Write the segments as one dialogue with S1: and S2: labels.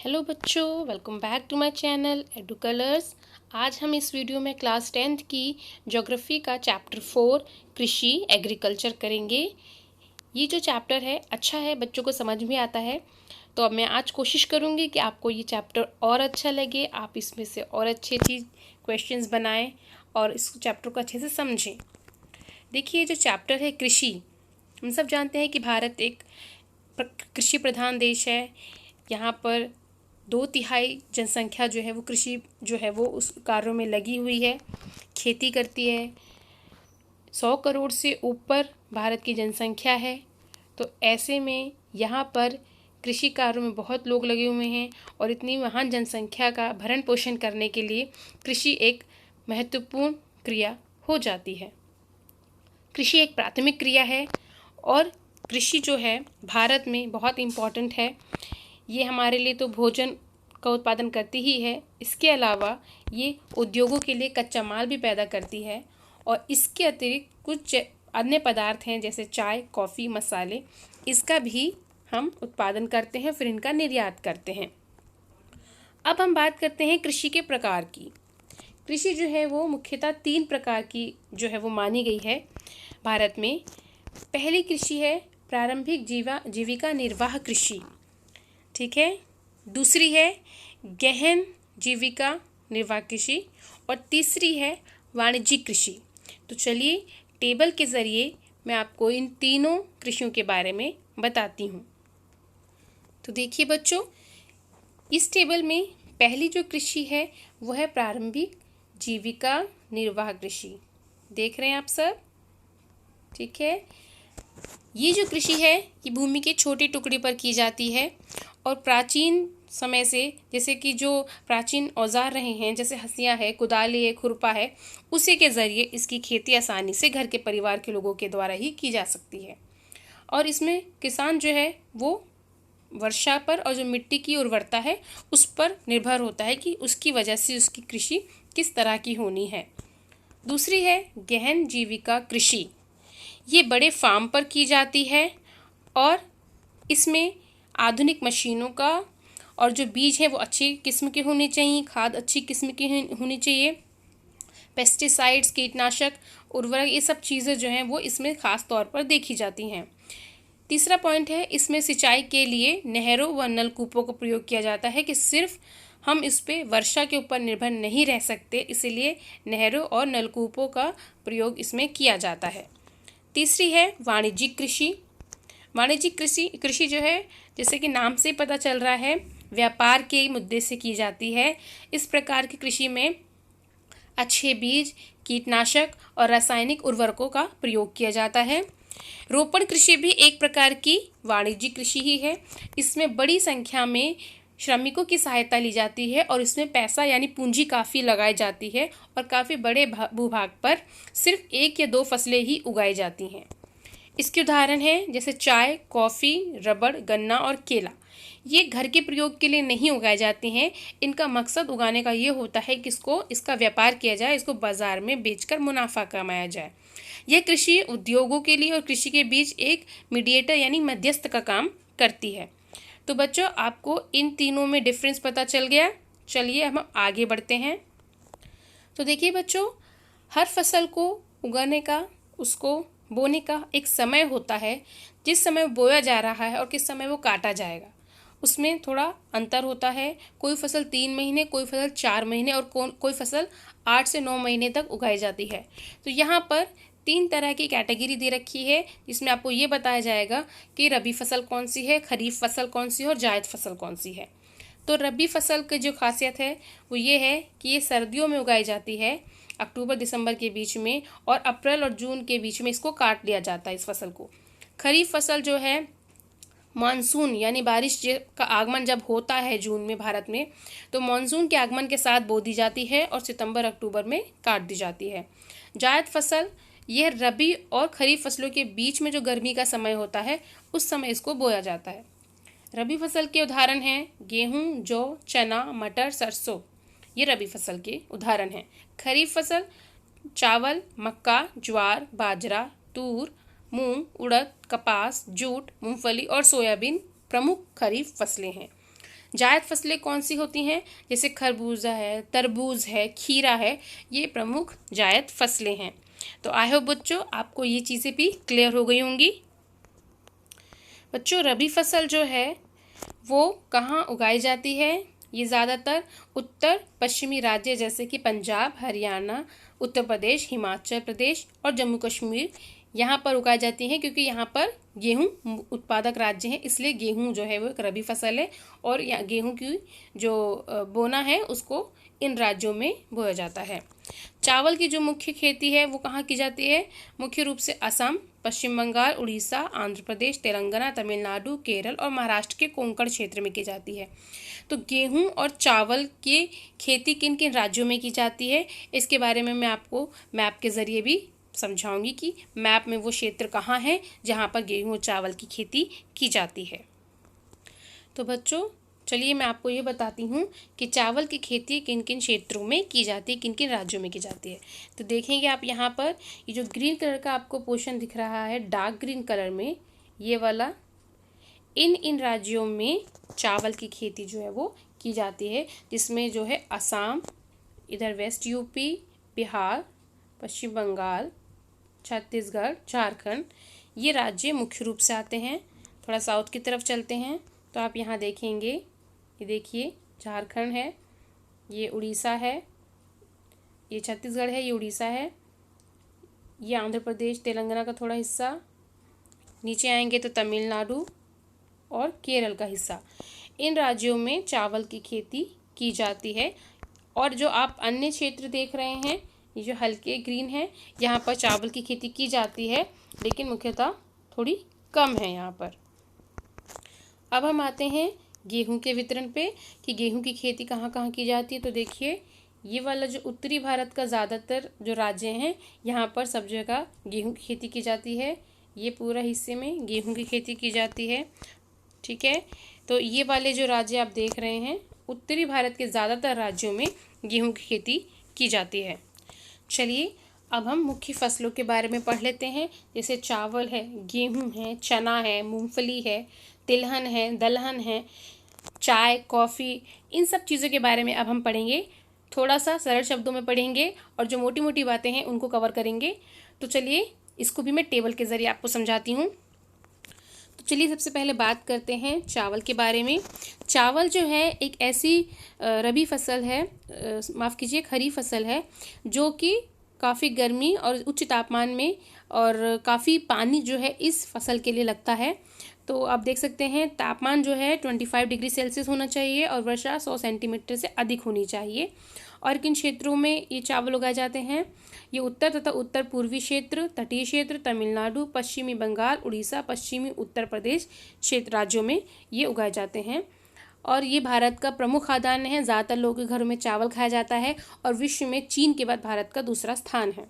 S1: Hello बच्चों, welcome back to my channel Edu Colours. आज हम इस वीडियो में क्लास 10th की ज्योग्राफी का चैप्टर 4 कृषि एग्रीकल्चर करेंगे। ये जो चैप्टर है अच्छा है, बच्चों को समझ में आता है। तो अब मैं आज कोशिश करूँगी कि आपको ये चैप्टर और अच्छा लगे, आप इसमें से और अच्छी चीज़ क्वेश्चंस बनाएं और इस चैप्टर को अच्छे से समझें। देखिए, जो चैप्टर है कृषि, हम सब जानते हैं कि भारत एक कृषि प्रधान देश है। यहाँ पर 2/3 जनसंख्या जो है वो कृषि जो है वो उस कार्यों में लगी हुई है, खेती करती है। 100 करोड़ से ऊपर भारत की जनसंख्या है। तो ऐसे में यहाँ पर कृषि कार्यों में बहुत लोग लगे हुए हैं और इतनी महान जनसंख्या का भरण पोषण करने के लिए कृषि एक महत्वपूर्ण क्रिया हो जाती है। कृषि एक प्राथमिक क्रिया है और कृषि जो है भारत में बहुत इम्पॉर्टेंट है। ये हमारे लिए तो भोजन का उत्पादन करती ही है, इसके अलावा ये उद्योगों के लिए कच्चा माल भी पैदा करती है और इसके अतिरिक्त कुछ अन्य पदार्थ हैं जैसे चाय, कॉफ़ी, मसाले, इसका भी हम उत्पादन करते हैं, फिर इनका निर्यात करते हैं। अब हम बात करते हैं कृषि के प्रकार की। कृषि जो है वो मुख्यतः 3 प्रकार की जो है वो मानी गई है भारत में। पहली कृषि है प्रारंभिक जीविका निर्वाह कृषि, ठीक है। दूसरी है गहन जीविका निर्वाह कृषि और तीसरी है वाणिज्यिक कृषि। तो चलिए टेबल के ज़रिए मैं आपको इन तीनों कृषियों के बारे में बताती हूँ। तो देखिए बच्चों, इस टेबल में पहली जो कृषि है वो है प्रारंभिक जीविका निर्वाह कृषि। देख रहे हैं आप सब, ठीक है। ये जो कृषि है ये भूमि के छोटे टुकड़े पर की जाती है और प्राचीन समय से, जैसे कि जो प्राचीन औजार रहे हैं जैसे हंसिया है, कुदाली है, खुरपा है, उसी के ज़रिए इसकी खेती आसानी से घर के परिवार के लोगों के द्वारा ही की जा सकती है। और इसमें किसान जो है वो वर्षा पर और जो मिट्टी की उर्वरता है उस पर निर्भर होता है कि उसकी वजह से उसकी कृषि किस तरह की होनी है। दूसरी है गहन जीविका कृषि। ये बड़े फार्म पर की जाती है और इसमें आधुनिक मशीनों का और जो बीज हैं वो अच्छी किस्म के होने चाहिए, खाद अच्छी किस्म की होनी चाहिए, पेस्टिसाइड्स, कीटनाशक, उर्वरक, ये सब चीज़ें जो हैं वो इसमें ख़ास तौर पर देखी जाती हैं। तीसरा पॉइंट है इसमें सिंचाई के लिए नहरों व नलकूपों का प्रयोग किया जाता है कि सिर्फ हम इस पे वर्षा के ऊपर निर्भर नहीं रह सकते, इसलिए नहरों और नलकूपों का प्रयोग इसमें किया जाता है। तीसरी है वाणिज्यिक कृषि। वाणिज्यिक कृषि जो है, जैसे कि नाम से पता चल रहा है, व्यापार के मुद्दे से की जाती है। इस प्रकार की कृषि में अच्छे बीज, कीटनाशक और रासायनिक उर्वरकों का प्रयोग किया जाता है। रोपण कृषि भी एक प्रकार की वाणिज्यिक कृषि ही है। इसमें बड़ी संख्या में श्रमिकों की सहायता ली जाती है और इसमें पैसा यानी पूंजी काफ़ी लगाई जाती है और काफ़ी बड़े भूभाग पर सिर्फ 1 या 2 फसलें ही उगाई जाती हैं। इसके उदाहरण हैं जैसे चाय, कॉफ़ी, रबड़, गन्ना और केला। ये घर के प्रयोग के लिए नहीं उगाए जाते हैं। इनका मकसद उगाने का ये होता है कि इसका व्यापार किया जाए, इसको बाजार में बेचकर मुनाफा कमाया जाए। यह कृषि उद्योगों के लिए और कृषि के बीच एक मीडिएटर यानी मध्यस्थ का काम करती है। तो बच्चों, आपको इन तीनों में डिफरेंस पता चल गया। चलिए हम आगे बढ़ते हैं। तो देखिए बच्चों, हर फसल को उगाने का, उसको बोने का एक समय होता है। जिस समय बोया जा रहा है और किस समय वो काटा जाएगा उसमें थोड़ा अंतर होता है। कोई फसल 3 महीने, कोई फसल 4 महीने और कोई फसल 8 से 9 महीने तक उगाई जाती है। तो यहाँ पर 3 तरह की कैटेगरी दे रखी है जिसमें आपको ये बताया जाएगा कि रबी फसल कौन सी है, खरीफ फसल कौन सी है और जायद फसल कौन सी है। तो रबी फसल की जो खासियत है वो ये है कि ये सर्दियों में उगाई जाती है, अक्टूबर दिसंबर के बीच में, और अप्रैल और जून के बीच में इसको काट लिया जाता है इस फसल को। खरीफ फसल जो है मानसून यानी बारिश का आगमन जब होता है जून में भारत में, तो मानसून के आगमन के साथ बो दी जाती है और सितंबर अक्टूबर में काट दी जाती है। जायद फसल यह रबी और खरीफ फसलों के बीच में जो गर्मी का समय होता है उस समय इसको बोया जाता है। रबी फसल के उदाहरण हैं गेहूं, जौ, चना, मटर, सरसों। ये रबी फसल के उदाहरण हैं। खरीफ फसल चावल, मक्का, ज्वार, बाजरा, तूर, मूंग, उड़द, कपास, जूट, मूंगफली और सोयाबीन प्रमुख खरीफ फसलें हैं। जायद फसलें कौन सी होती हैं? जैसे खरबूजा है, तरबूज है, खीरा है, ये प्रमुख जायद फसलें हैं। तो आई होप बच्चों आपको ये चीज़ें भी क्लियर हो गई होंगी। बच्चों रबी फसल जो है वो कहाँ उगाई जाती है? ये ज़्यादातर उत्तर पश्चिमी राज्य जैसे कि पंजाब, हरियाणा, उत्तर प्रदेश, हिमाचल प्रदेश और जम्मू कश्मीर यहाँ पर उगाई जाती हैं, क्योंकि यहाँ पर गेहूँ उत्पादक राज्य हैं, इसलिए गेहूँ जो है वो एक रबी फसल है और यहाँ गेहूँ की जो बोना है उसको इन राज्यों में बोया जाता है। चावल की जो मुख्य खेती है वो कहाँ की जाती है? मुख्य रूप से असम, पश्चिम बंगाल, उड़ीसा, आंध्र प्रदेश, तेलंगाना, तमिलनाडु, केरल और महाराष्ट्र के कोंकण क्षेत्र में की जाती है। तो गेहूं और चावल की खेती किन किन राज्यों में की जाती है, इसके बारे में मैं आपको मैप के ज़रिए भी समझाऊंगी कि मैप में वो क्षेत्र कहाँ है जहाँ पर गेहूं और चावल की खेती की जाती है। तो बच्चों चलिए मैं आपको ये बताती हूँ कि चावल की खेती किन किन क्षेत्रों में की जाती है, किन किन राज्यों में की जाती है। तो देखेंगे आप यहाँ पर ये जो ग्रीन कलर का आपको पोर्शन दिख रहा है डार्क ग्रीन कलर में, ये वाला, इन राज्यों में चावल की खेती जो है वो की जाती है, जिसमें जो है असम, इधर वेस्ट यूपी, बिहार, पश्चिम बंगाल, छत्तीसगढ़, झारखंड, ये राज्य मुख्य रूप से आते हैं। थोड़ा साउथ की तरफ चलते हैं तो आप यहाँ देखेंगे, ये देखिए झारखंड है, ये उड़ीसा है, ये छत्तीसगढ़ है, ये उड़ीसा है, ये आंध्र प्रदेश तेलंगाना का थोड़ा हिस्सा, नीचे आएंगे तो तमिलनाडु और केरल का हिस्सा। इन राज्यों में चावल की खेती की जाती है। और जो आप अन्य क्षेत्र देख रहे हैं, ये जो हल्के ग्रीन है, यहाँ पर चावल की खेती की जाती है, लेकिन मुख्यतः थोड़ी कम है यहाँ पर। अब हम आते हैं गेहूं के वितरण पे कि गेहूं की खेती कहाँ कहाँ की जाती है। तो देखिए ये वाला जो उत्तरी भारत का ज़्यादातर जो राज्य हैं, यहाँ पर सब जगह गेहूं की खेती की जाती है। ये पूरा हिस्से में गेहूं की खेती की जाती है, ठीक है। तो ये वाले जो राज्य आप देख रहे हैं, उत्तरी भारत के ज़्यादातर राज्यों में गेहूं की खेती की जाती है। चलिए अब हम मुख्य फसलों के बारे में पढ़ लेते हैं। जैसे चावल है, गेहूं है, चना है, मूंगफली है, तिलहन है, दलहन है, चाय, कॉफ़ी, इन सब चीज़ों के बारे में अब हम पढ़ेंगे। थोड़ा सा सरल शब्दों में पढ़ेंगे और जो मोटी मोटी बातें हैं उनको कवर करेंगे। तो चलिए इसको भी मैं टेबल के ज़रिए आपको समझाती हूँ। तो चलिए सबसे पहले बात करते हैं चावल के बारे में। चावल जो है एक ऐसी रबी फसल है, माफ़ कीजिए खरीफ फसल है, जो कि काफ़ी गर्मी और उच्च तापमान में और काफ़ी पानी जो है इस फसल के लिए लगता है। तो आप देख सकते हैं तापमान जो है 25 डिग्री सेल्सियस होना चाहिए और वर्षा 100 सेंटीमीटर से अधिक होनी चाहिए। और किन क्षेत्रों में ये चावल उगाए जाते हैं? ये उत्तर तथा उत्तर पूर्वी क्षेत्र, तटीय क्षेत्र, तमिलनाडु, पश्चिमी बंगाल, उड़ीसा, पश्चिमी उत्तर प्रदेश क्षेत्र राज्यों में ये उगाए जाते हैं। और ये भारत का प्रमुख खाद्यान्न है। ज़्यादातर लोगों के घरों में चावल खाया जाता है और विश्व में चीन के बाद भारत का दूसरा स्थान है।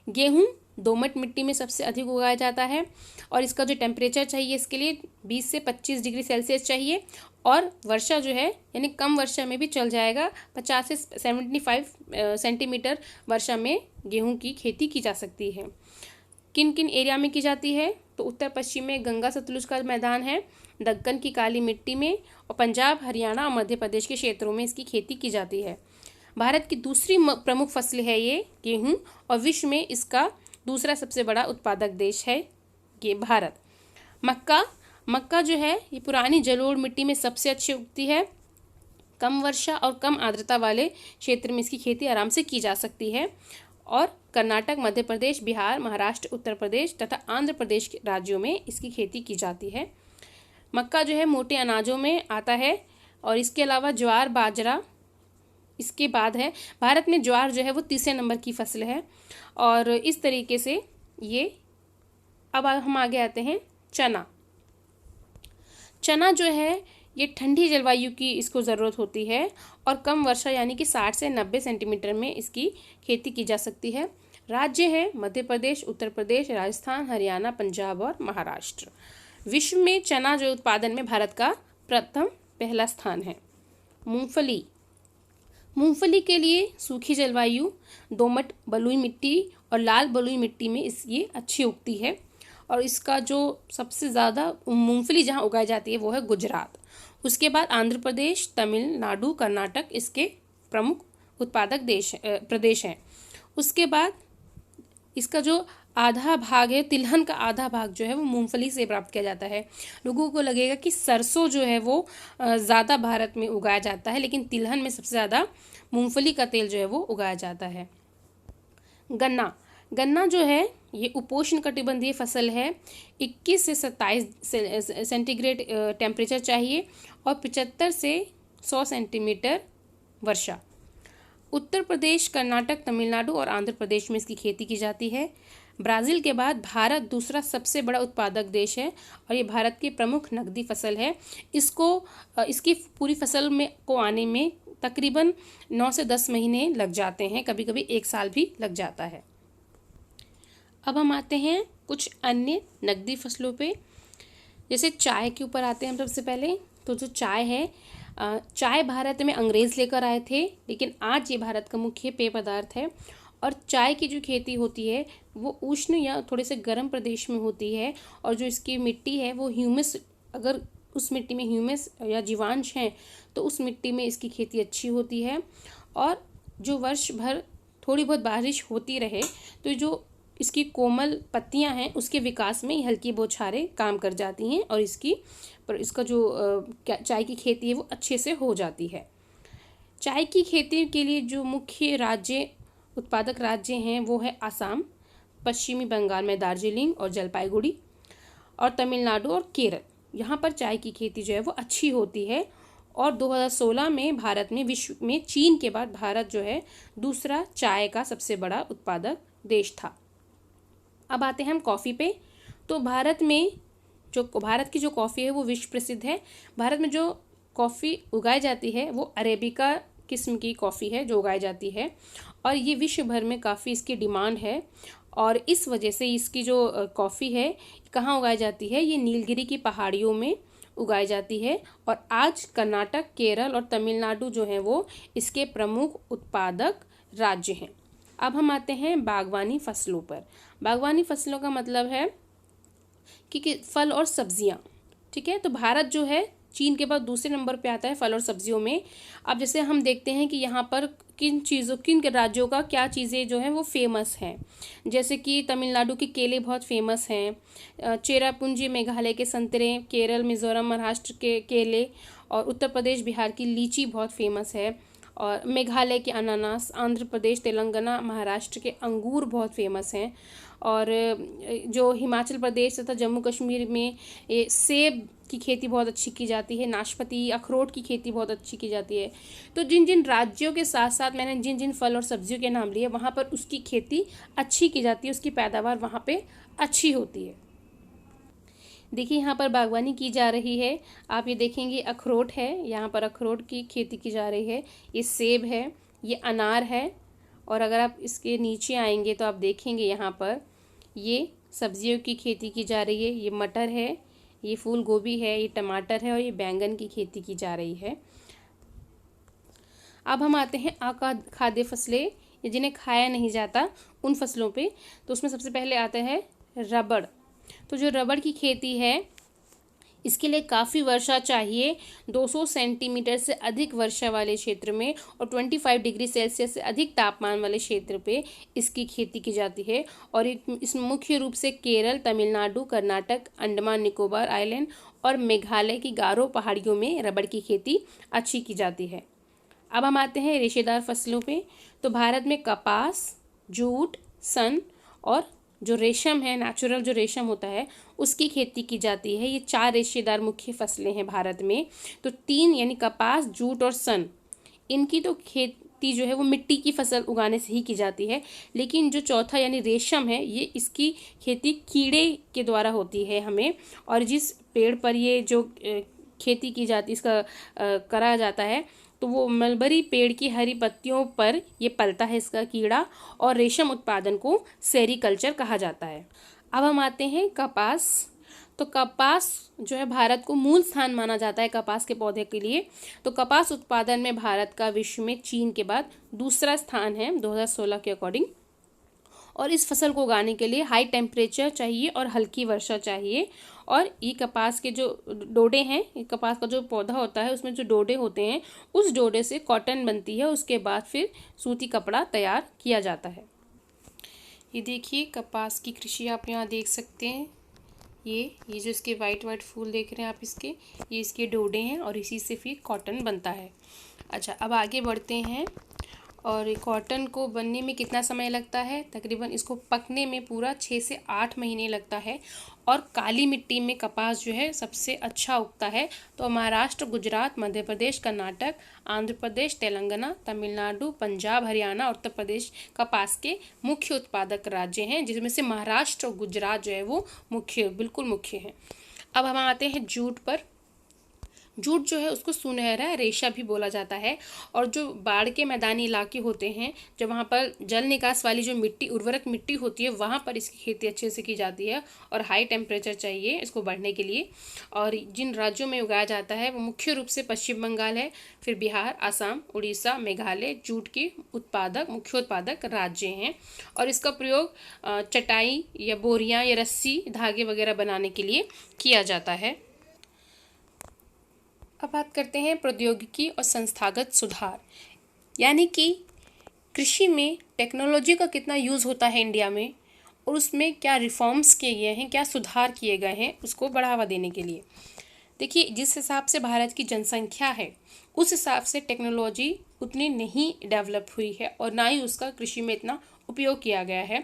S1: गेहूँ दोमट मिट्टी में सबसे अधिक उगाया जाता है और इसका जो टेम्परेचर चाहिए इसके लिए 20 से 25 डिग्री सेल्सियस चाहिए। और वर्षा जो है यानी कम वर्षा में भी चल जाएगा, 50 से 75 सेंटीमीटर वर्षा में गेहूं की खेती की जा सकती है। किन किन एरिया में की जाती है? तो उत्तर पश्चिम में गंगा सतलुज का मैदान है, दक्कन की काली मिट्टी में और पंजाब, हरियाणा और मध्य प्रदेश के क्षेत्रों में इसकी खेती की जाती है। भारत की दूसरी प्रमुख फसल है ये गेहूँ और विश्व में इसका दूसरा सबसे बड़ा उत्पादक देश है ये भारत। मक्का जो है ये पुरानी जलोढ़ मिट्टी में सबसे अच्छी उगती है। कम वर्षा और कम आर्द्रता वाले क्षेत्र में इसकी खेती आराम से की जा सकती है। और कर्नाटक, मध्य प्रदेश, बिहार, महाराष्ट्र, उत्तर प्रदेश तथा आंध्र प्रदेश के राज्यों में इसकी खेती की जाती है। मक्का जो है मोटे अनाजों में आता है और इसके अलावा ज्वार, बाजरा इसके बाद है। भारत में ज्वार जो है वो तीसरे नंबर की फसल है। और इस तरीके से ये, अब हम आगे आते हैं चना जो है ये ठंडी जलवायु की इसको ज़रूरत होती है और कम वर्षा यानी कि 60 से 90 सेंटीमीटर में इसकी खेती की जा सकती है। राज्य है मध्य प्रदेश, उत्तर प्रदेश, राजस्थान, हरियाणा, पंजाब और महाराष्ट्र। विश्व में चना जो उत्पादन में भारत का पहला स्थान है। मूंगफली के लिए सूखी जलवायु, दोमट बलुई मिट्टी और लाल बलुई मिट्टी में ये अच्छी उगती है। और इसका जो सबसे ज़्यादा मूंगफली जहाँ उगाई जाती है वो है गुजरात। उसके बाद आंध्र प्रदेश, तमिलनाडु, कर्नाटक इसके प्रमुख उत्पादक प्रदेश हैं। उसके बाद इसका जो आधा भाग है, तिलहन का आधा भाग जो है वो मूंगफली से प्राप्त किया जाता है। लोगों को लगेगा कि सरसों जो है वो ज़्यादा भारत में उगाया जाता है, लेकिन तिलहन में सबसे ज़्यादा मूंगफली का तेल जो है वो उगाया जाता है। गन्ना जो है ये उपोष्ण कटिबंधीय फसल है। 21 से 27 सेंटीग्रेड टेम्परेचर चाहिए और 75 से 100 सेंटीमीटर वर्षा। उत्तर प्रदेश, कर्नाटक, तमिलनाडु और आंध्र प्रदेश में इसकी खेती की जाती है। ब्राज़ील के बाद भारत दूसरा सबसे बड़ा उत्पादक देश है और ये भारत की प्रमुख नकदी फसल है। इसकी पूरी फसल में को आने में तकरीबन 9 से 10 महीने लग जाते हैं, कभी कभी 1 साल भी लग जाता है। अब हम आते हैं कुछ अन्य नकदी फसलों पे, जैसे चाय के ऊपर आते हैं हम सबसे पहले। तो जो चाय है, चाय भारत में अंग्रेज़ लेकर आए थे, लेकिन आज ये भारत का मुख्य पेय पदार्थ है। और चाय की जो खेती होती है वो उष्ण या थोड़े से गर्म प्रदेश में होती है, और जो इसकी मिट्टी है वो ह्यूमस, अगर उस मिट्टी में ह्यूमस या जीवांश हैं तो उस मिट्टी में इसकी खेती अच्छी होती है। और जो वर्ष भर थोड़ी बहुत बारिश होती रहे तो जो इसकी कोमल पत्तियां हैं उसके विकास में हल्की बौछारें काम कर जाती हैं और इसका जो चाय की खेती है वो अच्छे से हो जाती है। चाय की खेती के लिए जो मुख्य उत्पादक राज्य हैं वो है आसाम, पश्चिमी बंगाल में दार्जिलिंग और जलपाईगुड़ी, और तमिलनाडु और केरल। यहाँ पर चाय की खेती जो है वो अच्छी होती है। और 2016 में भारत में विश्व में चीन के बाद भारत जो है दूसरा चाय का सबसे बड़ा उत्पादक देश था। अब आते हैं हम कॉफ़ी पे। तो भारत की जो कॉफ़ी है वो विश्व प्रसिद्ध है। भारत में जो कॉफ़ी उगाई जाती है वो अरेबिका किस्म की कॉफ़ी है जो उगाई जाती है, और ये विश्व भर में काफ़ी इसकी डिमांड है। और इस वजह से इसकी जो कॉफ़ी है कहाँ उगाई जाती है, ये नीलगिरी की पहाड़ियों में उगाई जाती है। और आज कर्नाटक, केरल और तमिलनाडु जो हैं वो इसके प्रमुख उत्पादक राज्य हैं। अब हम आते हैं बागवानी फसलों पर। बागवानी फसलों का मतलब है कि फल और सब्जियां, ठीक है। तो भारत जो है चीन के बाद दूसरे नंबर पे आता है फल और सब्जियों में। अब जैसे हम देखते हैं कि यहाँ पर किन राज्यों का क्या चीज़ें जो हैं वो फेमस हैं, जैसे कि तमिलनाडु के केले बहुत फेमस हैं, चेरापूंजी मेघालय के संतरे, केरल, मिजोरम, महाराष्ट्र के केले, और उत्तर प्रदेश, बिहार की लीची बहुत फेमस है, और मेघालय के अनानास, आंध्र प्रदेश, तेलंगाना, महाराष्ट्र के अंगूर बहुत फेमस हैं, और जो हिमाचल प्रदेश तथा जम्मू कश्मीर में ये सेब की खेती बहुत अच्छी की जाती है, नाशपाती, अखरोट की खेती बहुत अच्छी की जाती है। तो जिन जिन राज्यों के साथ साथ मैंने जिन जिन फल और सब्जियों के नाम लिए वहाँ पर उसकी खेती अच्छी की जाती है, उसकी पैदावार वहाँ पे अच्छी होती है। देखिए यहाँ पर बागवानी की जा रही है, आप ये देखेंगे अखरोट है, यहाँ पर अखरोट की खेती की जा रही है, ये सेब है, ये अनार है, और अगर आप इसके नीचे आएंगे तो आप देखेंगे यहाँ पर ये सब्जियों की खेती की जा रही है, ये मटर है, ये फूल गोभी है, ये टमाटर है, और ये बैंगन की खेती की जा रही है। अब हम आते हैं खाद्य फसलें, जिन्हें खाया नहीं जाता उन फसलों पे। तो उसमें सबसे पहले आता है रबड़। तो जो रबड़ की खेती है इसके लिए काफ़ी वर्षा चाहिए। 200 सेंटीमीटर से अधिक वर्षा वाले क्षेत्र में और 25 डिग्री सेल्सियस से अधिक तापमान वाले क्षेत्र पे इसकी खेती की जाती है। और इसमें मुख्य रूप से केरल, तमिलनाडु, कर्नाटक, अंडमान निकोबार आइलैंड और मेघालय की गारो पहाड़ियों में रबड़ की खेती अच्छी की जाती है। अब हम आते हैं रेशेदार फसलों पे। तो भारत में कपास, जूट, सन और जो रेशम है, नेचुरल जो रेशम होता है उसकी खेती की जाती है। ये 4 रेशेदार मुख्य फसलें हैं भारत में। तो 3 यानी कपास, जूट और सन, इनकी तो खेती जो है वो मिट्टी की फसल उगाने से ही की जाती है। लेकिन जो चौथा यानी रेशम है, ये इसकी खेती कीड़े के द्वारा होती है हमें, और जिस पेड़ पर ये जो खेती की जाती इसका करा जाता है तो वो मलबरी पेड़ की हरी पत्तियों पर ये पलता है इसका कीड़ा, और रेशम उत्पादन को सेरीकल्चर कहा जाता है। अब हम आते हैं कपास। तो कपास जो है भारत को मूल स्थान माना जाता है कपास के पौधे के लिए। तो कपास उत्पादन में भारत का विश्व में चीन के बाद दूसरा स्थान है 2016 के अकॉर्डिंग। और इस फसल को उगाने के लिए हाई टेम्परेचर चाहिए और हल्की वर्षा चाहिए, और ये कपास के जो डोडे हैं, कपास का जो पौधा होता है उसमें जो डोडे होते हैं उस डोडे से कॉटन बनती है। उसके बाद फिर सूती कपड़ा तैयार किया जाता है। ये देखिए कपास की कृषि आप यहाँ देख सकते हैं। ये जो इसके वाइट वाइट फूल देख रहे हैं आप, ये इसके डोडे हैं और इसी से फिर कॉटन बनता है। अच्छा, अब आगे बढ़ते हैं। और कॉटन को बनने में कितना समय लगता है? तकरीबन इसको पकने में पूरा 6 से 8 महीने लगता है। और काली मिट्टी में कपास जो है सबसे अच्छा उगता है। तो महाराष्ट्र, गुजरात, मध्य प्रदेश, कर्नाटक, आंध्र प्रदेश, तेलंगाना, तमिलनाडु, पंजाब, हरियाणा, उत्तर प्रदेश कपास के मुख्य उत्पादक राज्य हैं, जिसमें से महाराष्ट्र और गुजरात जो है वो बिल्कुल मुख्य हैं। अब हम आते हैं जूट पर। जूट जो है उसको सुनहरा रेशा भी बोला जाता है। और जो बाढ़ के मैदानी इलाके होते हैं, जब वहाँ पर जल निकास वाली जो मिट्टी, उर्वरक मिट्टी होती है, वहाँ पर इसकी खेती अच्छे से की जाती है। और हाई टेम्परेचर चाहिए इसको बढ़ने के लिए। और जिन राज्यों में उगाया जाता है वो मुख्य रूप से पश्चिम बंगाल है, फिर बिहार, असम, उड़ीसा, मेघालय जूट के मुख्य उत्पादक राज्य हैं। और इसका प्रयोग चटाई या बोरियां या रस्सी, धागे वगैरह बनाने के लिए किया जाता है। अब बात करते हैं प्रौद्योगिकी और संस्थागत सुधार, यानी कि कृषि में टेक्नोलॉजी का कितना यूज़ होता है इंडिया में, और उसमें क्या रिफॉर्म्स किए गए हैं, क्या सुधार किए गए हैं उसको बढ़ावा देने के लिए। देखिए, जिस हिसाब से भारत की जनसंख्या है उस हिसाब से टेक्नोलॉजी उतनी नहीं डेवलप हुई है और ना ही उसका कृषि में इतना उपयोग किया गया है।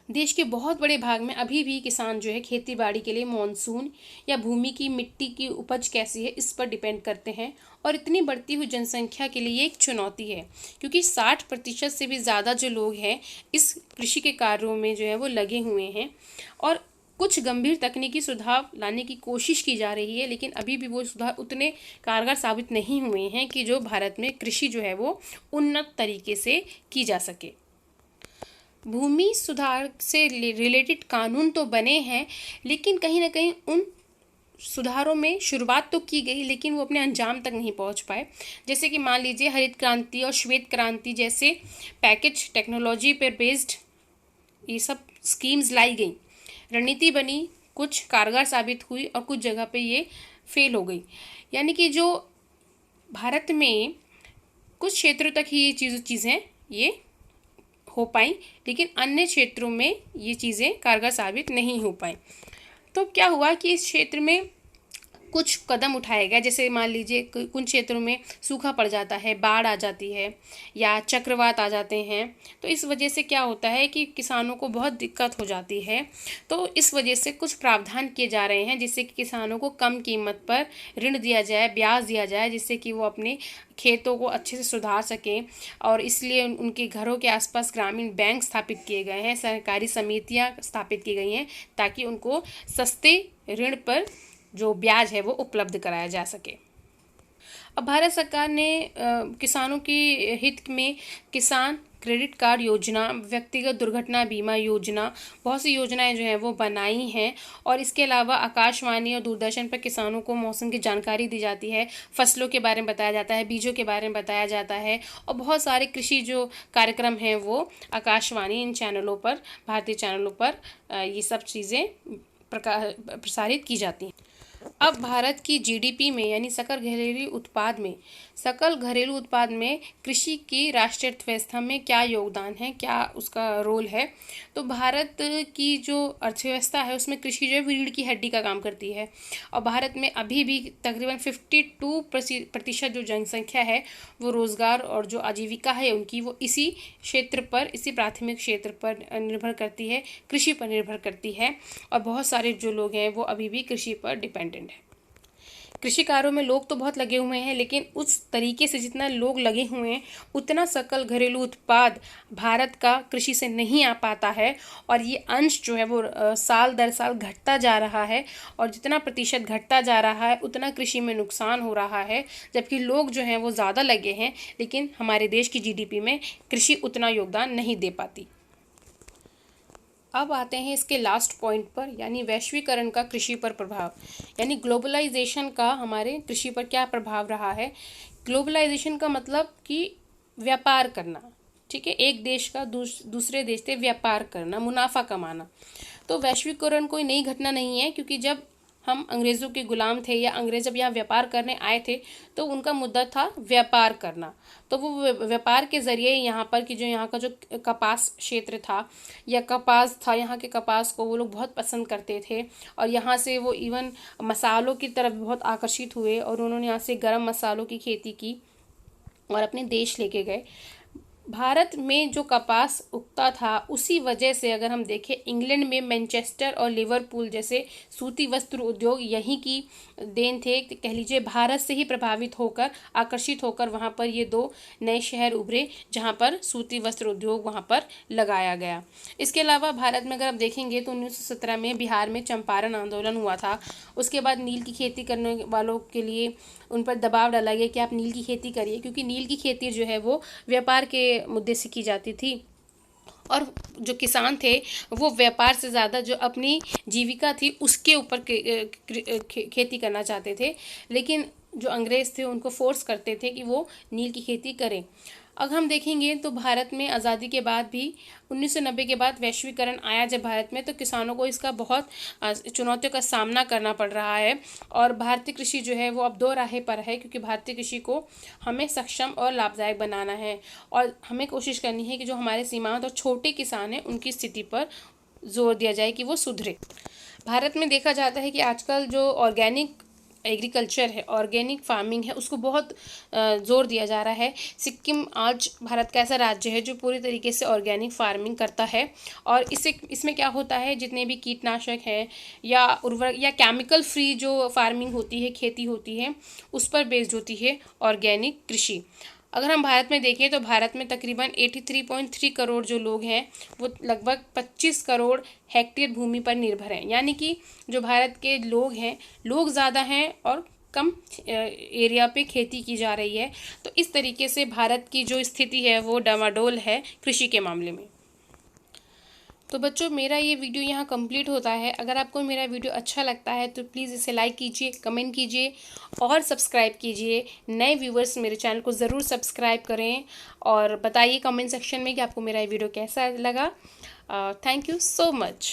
S1: देश के बहुत बड़े भाग में अभी भी किसान जो है खेती बाड़ी के लिए मॉनसून या भूमि की मिट्टी की उपज कैसी है इस पर डिपेंड करते हैं। और इतनी बढ़ती हुई जनसंख्या के लिए ये एक चुनौती है, क्योंकि 60% से भी ज़्यादा जो लोग हैं इस कृषि के कार्यों में जो है वो लगे हुए हैं। और कुछ गंभीर तकनीकी सुधार लाने की कोशिश की जा रही है, लेकिन अभी भी वो सुधार उतने कारगर साबित नहीं हुए हैं कि जो भारत में कृषि जो है वो उन्नत तरीके से की जा सके। भूमि सुधार से रिलेटेड कानून तो बने हैं, लेकिन कहीं ना कहीं उन सुधारों में शुरुआत तो की गई, लेकिन वो अपने अंजाम तक नहीं पहुंच पाए। जैसे कि मान लीजिए हरित क्रांति और श्वेत क्रांति जैसे पैकेज टेक्नोलॉजी पर बेस्ड ये सब स्कीम्स लाई गई, रणनीति बनी, कुछ कारगर साबित हुई और कुछ जगह पे ये फेल हो गई। यानी कि जो भारत में कुछ क्षेत्रों तक ही ये चीज़ें ये हो पाई, लेकिन अन्य क्षेत्रों में ये चीज़ें कारगर साबित नहीं हो पाई। तो क्या हुआ कि इस क्षेत्र में कुछ कदम उठाए गए, जैसे मान लीजिए कुछ क्षेत्रों में सूखा पड़ जाता है, बाढ़ आ जाती है या चक्रवात आ जाते हैं, तो इस वजह से क्या होता है कि किसानों को बहुत दिक्कत हो जाती है। तो इस वजह से कुछ प्रावधान किए जा रहे हैं जिससे कि किसानों को कम कीमत पर ऋण दिया जाए, ब्याज दिया जाए, जिससे कि वो अपने खेतों को अच्छे से सुधार सकें। और इसलिए उनके घरों के आसपास ग्रामीण बैंक स्थापित किए गए हैं, सहकारी समितियां स्थापित की गई हैं, ताकि उनको सस्ते ऋण पर जो ब्याज है वो उपलब्ध कराया जा सके। अब भारत सरकार ने किसानों के हित में किसान क्रेडिट कार्ड योजना, व्यक्तिगत दुर्घटना बीमा योजना, बहुत सी योजनाएं जो हैं वो बनाई हैं। और इसके अलावा आकाशवाणी और दूरदर्शन पर किसानों को मौसम की जानकारी दी जाती है, फसलों के बारे में बताया जाता है, बीजों के बारे में बताया जाता है। और बहुत सारे कृषि जो कार्यक्रम हैं वो आकाशवाणी इन चैनलों पर, भारतीय चैनलों पर ये सब चीज़ें प्रसारित की जाती हैं। अब भारत की जीडीपी में, यानी सकल घरेलू उत्पाद में कृषि की राष्ट्रीय अर्थव्यवस्था में क्या योगदान है, क्या उसका रोल है। तो भारत की जो अर्थव्यवस्था है उसमें कृषि जो है रीढ़ की हड्डी का काम करती है। और भारत में अभी भी तकरीबन 52% जो जनसंख्या है वो रोज़गार और जो आजीविका है उनकी वो इसी क्षेत्र पर, इसी प्राथमिक क्षेत्र पर निर्भर करती है, कृषि पर निर्भर करती है। और बहुत सारे जो लोग हैं वो अभी भी कृषि पर डिपेंडेंट है। कृषि कार्यों में लोग तो बहुत लगे हुए हैं, लेकिन उस तरीके से जितना लोग लगे हुए हैं उतना सकल घरेलू उत्पाद भारत का कृषि से नहीं आ पाता है। और ये अंश जो है वो साल दर साल घटता जा रहा है, और जितना प्रतिशत घटता जा रहा है उतना कृषि में नुकसान हो रहा है। जबकि लोग जो हैं वो ज़्यादा लगे हैं, लेकिन हमारे देश की जीडीपी में कृषि उतना योगदान नहीं दे पाती। अब आते हैं इसके लास्ट पॉइंट पर, यानी वैश्वीकरण का कृषि पर प्रभाव, यानी ग्लोबलाइजेशन का हमारे कृषि पर क्या प्रभाव रहा है। ग्लोबलाइजेशन का मतलब कि व्यापार करना, ठीक है, एक देश का दूसरे देश से व्यापार करना, मुनाफा कमाना। तो वैश्वीकरण कोई नई घटना नहीं है, क्योंकि जब हम अंग्रेज़ों के गुलाम थे या अंग्रेज जब यहाँ व्यापार करने आए थे तो उनका मुद्दा था व्यापार करना। तो वो व्यापार के ज़रिए यहाँ पर कि जो यहाँ का जो कपास क्षेत्र था या कपास था, यहाँ के कपास को वो लोग बहुत पसंद करते थे और यहाँ से वो इवन मसालों की तरफ बहुत आकर्षित हुए और उन्होंने यहाँ से गरम मसालों की खेती की और अपने देश लेके गए। भारत में जो कपास उगता था उसी वजह से अगर हम देखें, इंग्लैंड में मैनचेस्टर और लिवरपूल जैसे सूती वस्त्र उद्योग यहीं की देन थे, कह लीजिए भारत से ही प्रभावित होकर आकर्षित होकर वहाँ पर ये दो नए शहर उभरे जहाँ पर सूती वस्त्र उद्योग वहाँ पर लगाया गया। इसके अलावा भारत में अगर आप देखेंगे तो 1917 में बिहार में चंपारण आंदोलन हुआ था। उसके बाद नील की खेती करने वालों के लिए उन पर दबाव डाला गया कि आप नील की खेती करिए, क्योंकि नील की खेती जो है वो व्यापार के मुद्दे से की जाती थी और जो किसान थे वो व्यापार से ज़्यादा जो अपनी जीविका थी उसके ऊपर खेती करना चाहते थे, लेकिन जो अंग्रेज़ थे उनको फोर्स करते थे कि वो नील की खेती करें। अगर हम देखेंगे तो भारत में आज़ादी के बाद भी 1990 के बाद वैश्वीकरण आया जब भारत में, तो किसानों को इसका बहुत चुनौतियों का सामना करना पड़ रहा है और भारतीय कृषि जो है वो अब दो राहें पर है, क्योंकि भारतीय कृषि को हमें सक्षम और लाभदायक बनाना है और हमें कोशिश करनी है कि जो हमारे सीमांत और छोटे किसान हैं उनकी स्थिति पर जोर दिया जाए कि वो सुधरे। भारत में देखा जाता है कि आजकल जो ऑर्गेनिक एग्रीकल्चर है, ऑर्गेनिक फार्मिंग है, उसको बहुत ज़ोर दिया जा रहा है। सिक्किम आज भारत का ऐसा राज्य है जो पूरी तरीके से ऑर्गेनिक फार्मिंग करता है और इसमें क्या होता है, जितने भी कीटनाशक हैं या उर्वरक या केमिकल फ्री जो फार्मिंग होती है, खेती होती है, उस पर बेस्ड होती है ऑर्गेनिक कृषि। अगर हम भारत में देखें तो भारत में तकरीबन 83.3 करोड़ जो लोग हैं वो लगभग 25 करोड़ हेक्टेयर भूमि पर निर्भर हैं, यानी कि जो भारत के लोग हैं, लोग ज़्यादा हैं और कम एरिया पे खेती की जा रही है। तो इस तरीके से भारत की जो स्थिति है वो डामाडोल है कृषि के मामले में। तो बच्चों, मेरा ये वीडियो यहाँ कंप्लीट होता है। अगर आपको मेरा वीडियो अच्छा लगता है तो प्लीज़ इसे लाइक कीजिए, कमेंट कीजिए और सब्सक्राइब कीजिए। नए व्यूवर्स मेरे चैनल को ज़रूर सब्सक्राइब करें और बताइए कमेंट सेक्शन में कि आपको मेरा ये वीडियो कैसा लगा। Thank you so much.